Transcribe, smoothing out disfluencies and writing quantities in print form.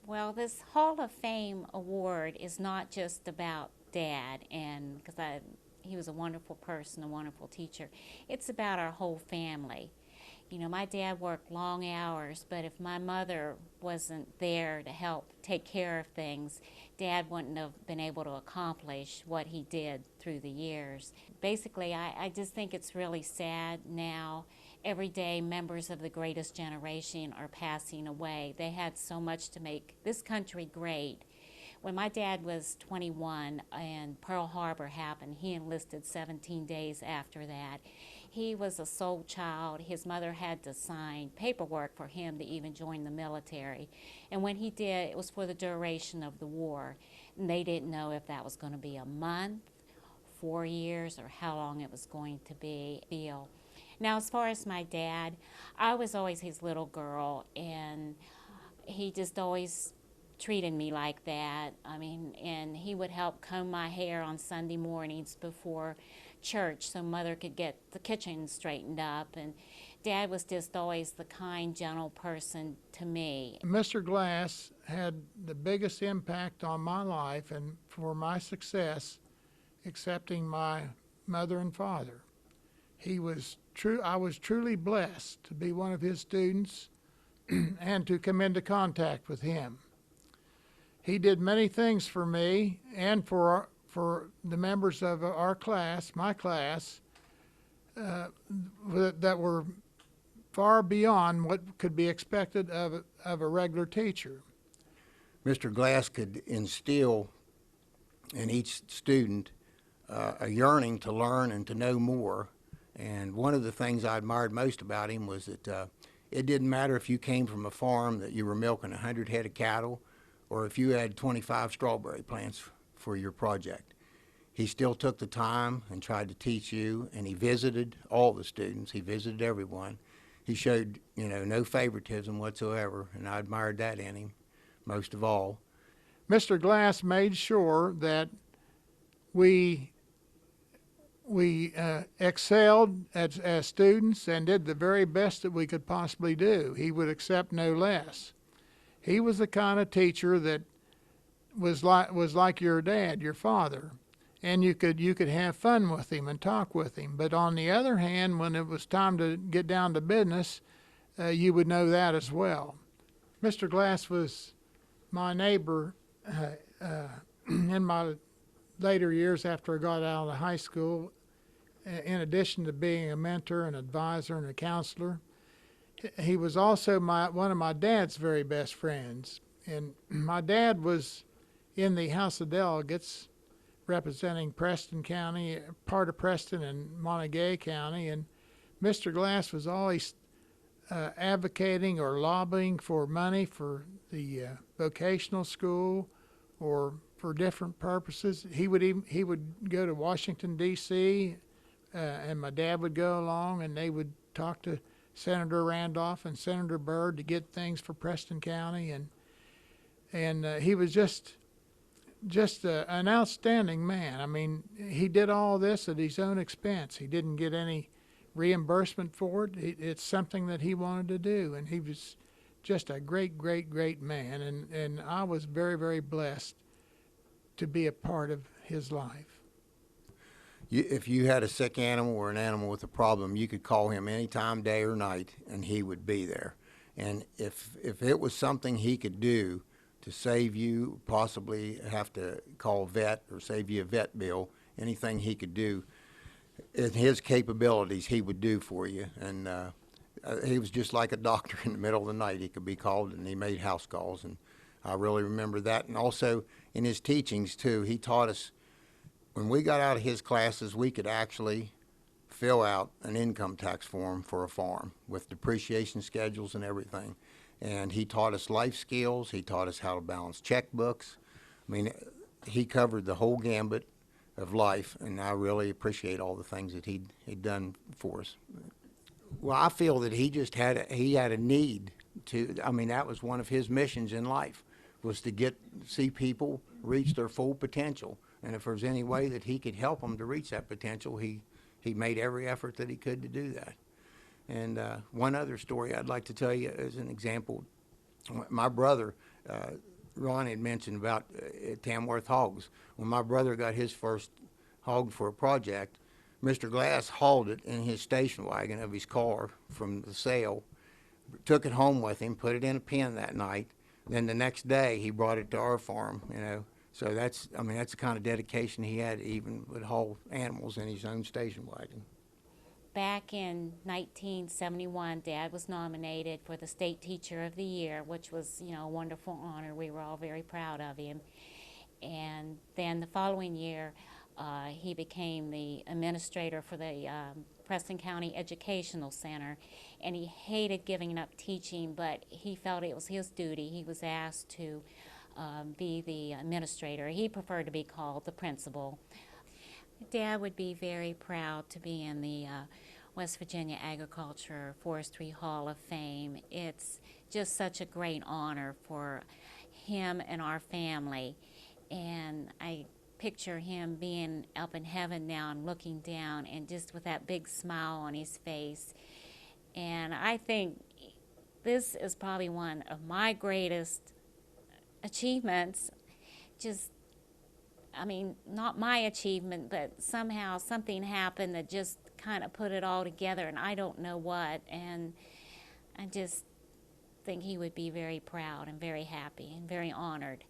Well, this Hall of Fame award is not just about Dad, and because he was a wonderful person, a wonderful teacher. It's about our whole family. You know, my dad worked long hours, but if my mother wasn't there to help take care of things, Dad wouldn't have been able to accomplish what he did through the years. Basically, I just think it's really sad now. Every day, members of the greatest generation are passing away. They had so much to make this country great. When my dad was 21 and Pearl Harbor happened, he enlisted 17 days after that. He was a sole child. His mother had to sign paperwork for him to even join the military. And when he did, it was for the duration of the war. And they didn't know if that was going to be a month, 4 years, or how long it was going to be. Now, as far as my dad, I was always his little girl, and he just always treated me like that. I mean, and he would help comb my hair on Sunday mornings before church so Mother could get the kitchen straightened up. And Dad was just always the kind, gentle person to me. Mr. Glass had the biggest impact on my life and for my success, accepting my mother and father. He was true. I was truly blessed to be one of his students and to come into contact with him. He did many things for me and for the members of our class, my class, that were far beyond what could be expected of a regular teacher. Mr. Glass could instill in each student a yearning to learn and to know more. And one of the things I admired most about him was that it didn't matter if you came from a farm that you were milking 100 head of cattle or if you had 25 strawberry plants for your project. He still took the time and tried to teach you, and he visited all the students. He visited everyone. He showed, no favoritism whatsoever, and I admired that in him most of all. Mr. Glass made sure that we excelled as students and did the very best that we could possibly do. He would accept no less. He was the kind of teacher that was like your dad, your father, and you could have fun with him and talk with him. But on the other hand, when it was time to get down to business, you would know that as well. Mr. Glass was my neighbor in my later years after I got out of high school. In addition to being a mentor, an advisor, and a counselor, he was also one of my dad's very best friends. And my dad was in the House of Delegates representing Preston County, part of Preston and Montague County, and Mr. Glass was always advocating or lobbying for money for the vocational school or for different purposes. He would go to Washington, D.C., and my dad would go along, and they would talk to Senator Randolph and Senator Byrd to get things for Preston County, and he was just an outstanding man. I mean, he did all this at his own expense. He didn't get any reimbursement for it. It's something that he wanted to do, and he was just a great, great, great man, and I was very, very blessed to be a part of his life. If you had a sick animal or an animal with a problem, you could call him anytime, day or night, and he would be there. And if it was something he could do to save you, possibly have to call a vet or save you a vet bill, anything he could do in his capabilities, he would do for you. And he was just like a doctor in the middle of the night. He could be called, and he made house calls, and I really remember that. And also in his teachings, too, he taught us, when we got out of his classes, we could actually fill out an income tax form for a farm with depreciation schedules and everything. And he taught us life skills. He taught us how to balance checkbooks. I mean, he covered the whole gambit of life, and I really appreciate all the things that he'd done for us. Well, I feel that he had a need to, that was one of his missions in life, was to see people reach their full potential. And if there's any way that he could help them to reach that potential, he made every effort that he could to do that. And one other story I'd like to tell you as an example. My brother, Ron had mentioned about Tamworth hogs. When my brother got his first hog for a project, Mr. Glass hauled it in his station wagon of his car from the sale, took it home with him, put it in a pen that night. Then the next day he brought it to our farm, you know. So that's the kind of dedication he had, even would haul animals in his own station wagon. Back in 1971, Dad was nominated for the State Teacher of the Year, which was, a wonderful honor. We were all very proud of him. And then the following year, he became the administrator for the Preston County Educational Center, and he hated giving up teaching, but he felt it was his duty. He was asked to be the administrator. He preferred to be called the principal. Dad would be very proud to be in the West Virginia Agriculture Forestry Hall of Fame. It's just such a great honor for him and our family. And I picture him being up in heaven now and looking down and just with that big smile on his face. And I think this is probably one of my greatest achievements. Not my achievement, but somehow something happened that just kind of put it all together, and I don't know what. And I just think he would be very proud and very happy and very honored.